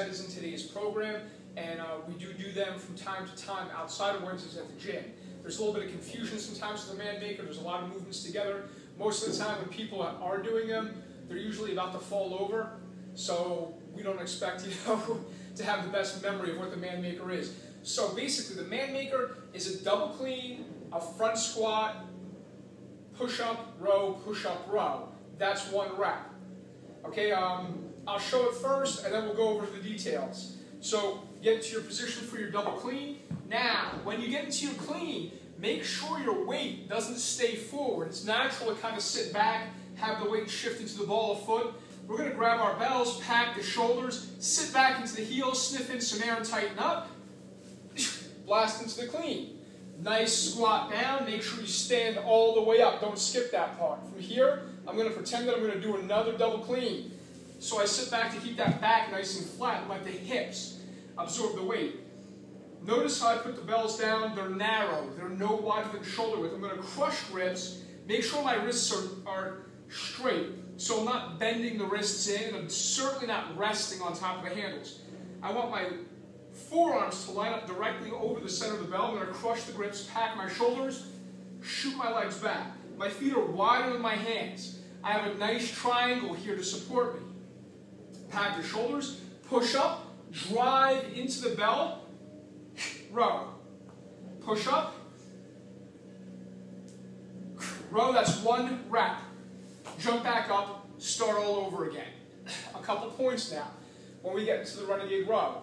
said, is in today's program, and we do them from time to time outside of Wednesdays at the gym. There's a little bit of confusion sometimes with the Man Maker. There's a lot of movements together. Most of the time when people are doing them, they're usually about to fall over, so we don't expect, to have the best memory of what the Man Maker is. So basically, the Man Maker is a double clean, a front squat, push-up, row, push-up, row. That's one rep. Okay, I'll show it first, and then we'll go over the details. So get into your position for your double clean. Now, when you get into your clean, make sure your weight doesn't stay forward. It's natural to kind of sit back, have the weight shift into the ball of foot. We're going to grab our bells, pack the shoulders, sit back into the heels, sniff in some air and tighten up. Blast into the clean. Nice squat down. Make sure you stand all the way up. Don't skip that part. From here, I'm going to pretend that I'm going to do another double clean. So I sit back to keep that back nice and flat and let the hips absorb the weight. Notice how I put the bells down. They're narrow. They're no wider than shoulder width. I'm going to crush grips. Make sure my wrists are straight. So I'm not bending the wrists in, and I'm certainly not resting on top of the handles. I want my forearms to line up directly over the center of the bell. I'm going to crush the grips, pack my shoulders, shoot my legs back. My feet are wider than my hands. I have a nice triangle here to support me. Pack the shoulders, push up, drive into the bell, row. Push up, row, that's one rep. Jump back up, start all over again. A couple points now when we get into the renegade row.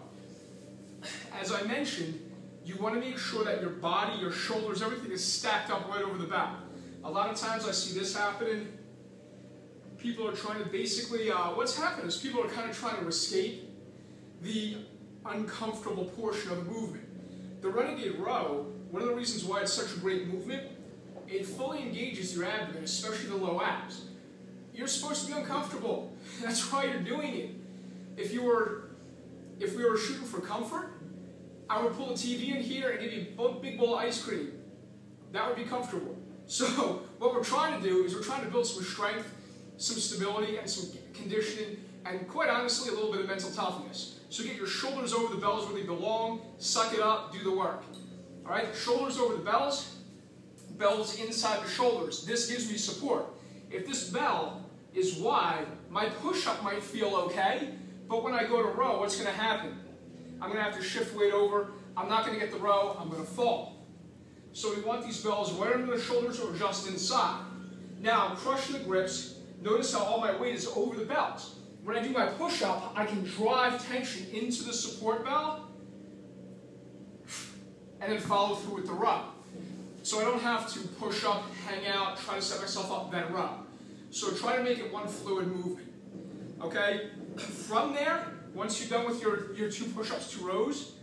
As I mentioned, you want to make sure that your body, your shoulders, everything is stacked up right over the back. A lot of times I see this happening. People are trying to basically, what's happened is people are kind of trying to escape the uncomfortable portion of the movement. The renegade row, one of the reasons why it's such a great movement, it fully engages your abdomen, especially the low abs. You're supposed to be uncomfortable. That's why you're doing it. If we were shooting for comfort, I would pull a TV in here and give you a big bowl of ice cream. That would be comfortable. So what we're trying to do is we're trying to build some strength, some stability, and some conditioning, and quite honestly, a little bit of mental toughness. So get your shoulders over the bells where they belong, suck it up, do the work. All right, shoulders over the bells, bells inside the shoulders. This gives me support. If this bell is wide, my push-up might feel okay, but when I go to row, what's going to happen? I'm going to have to shift weight over. I'm not going to get the row. I'm going to fall. So we want these bells right under the shoulders or just inside. Now, I'm crushing the grips. Notice how all my weight is over the bells. When I do my push-up, I can drive tension into the support bell and then follow through with the row. So I don't have to push up, hang out, try to set myself up, then row. So try to make it one fluid movement. Okay? From there, once you're done with your two push-ups, 2 rows,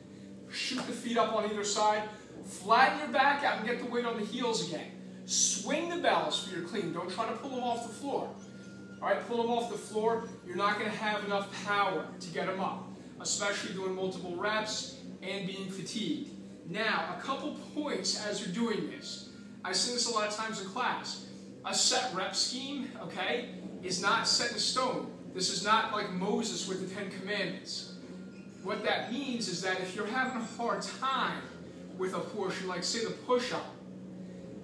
shoot the feet up on either side, flatten your back out and get the weight on the heels again. Swing the bells for your clean. Don't try to pull them off the floor. All right, pull them off the floor. You're not going to have enough power to get them up, especially doing multiple reps and being fatigued. Now, a couple points as you're doing this. I see this a lot of times in class. A set rep scheme, okay, is not set in stone. This is not like Moses with the 10 Commandments. What that means is that if you're having a hard time with a portion, like say the push-up,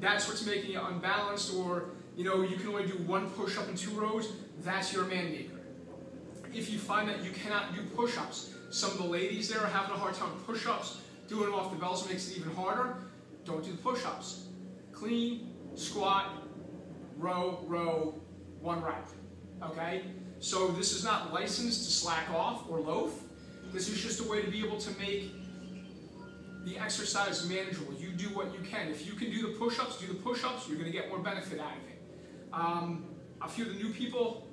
that's what's making you unbalanced, or you can only do 1 push-up in 2 rows, that's your Man Maker. If you find that you cannot do push-ups, some of the ladies there are having a hard time with push-ups, doing them off the bells makes it even harder, don't do the push-ups. Clean, squat, row, row, 1 rep, okay? So this is not licensed to slack off or loaf. This is just a way to be able to make the exercise manageable. You do what you can. If you can do the push-ups, do the push-ups, you're going to get more benefit out of it. A few of the new people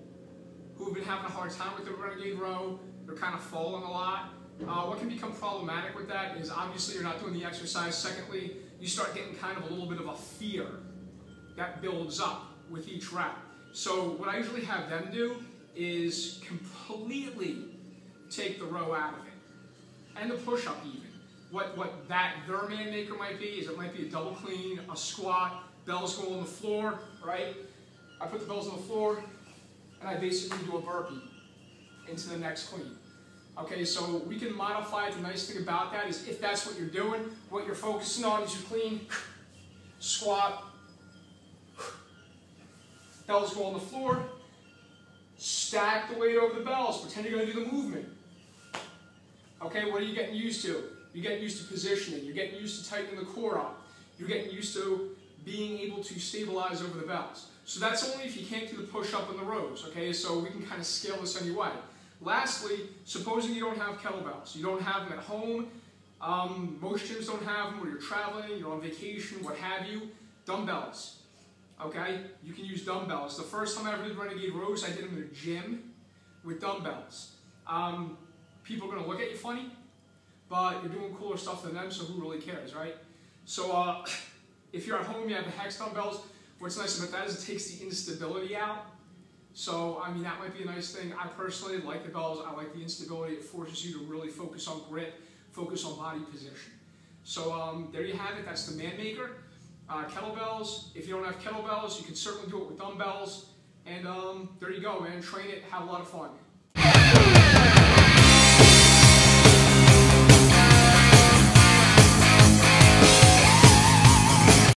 who have been having a hard time with the renegade row, they're kind of falling a lot. What can become problematic with that is obviously you're not doing the exercise. Secondly, you start getting kind of a little bit of a fear that builds up with each rep. So what I usually have them do is completely take the row out of it, and the push-up even. What their Man Maker might be is it might be a double clean, a squat, bells go on the floor, right? I put the bells on the floor, and I basically do a burpee into the next clean. Okay, so we can modify it. The nice thing about that is if that's what you're doing, what you're focusing on is your clean, squat, bells go on the floor, stack the weight over the bells, pretend you're going to do the movement. Okay, what are you getting used to? You're getting used to positioning, you're getting used to tightening the core up, you're getting used to being able to stabilize over the bells. So that's only if you can't do the push-up and the rows, okay? So we can kind of scale this anyway. Lastly, supposing you don't have kettlebells, you don't have them at home, most gyms don't have them, or you're traveling, you're on vacation, what have you, dumbbells, okay? You can use dumbbells. The first time I ever did Renegade rows, I did them in a gym with dumbbells. People are going to look at you funny, but you're doing cooler stuff than them, so who really cares, right? So if you're at home, you have the Hex dumbbells. What's nice about that is it takes the instability out. So, I mean, that might be a nice thing. I personally like the bells. I like the instability. It forces you to really focus on grit, focus on body position. So, there you have it. That's the Manmaker. Kettlebells. If you don't have kettlebells, you can certainly do it with dumbbells. And there you go, man. Train it. Have a lot of fun.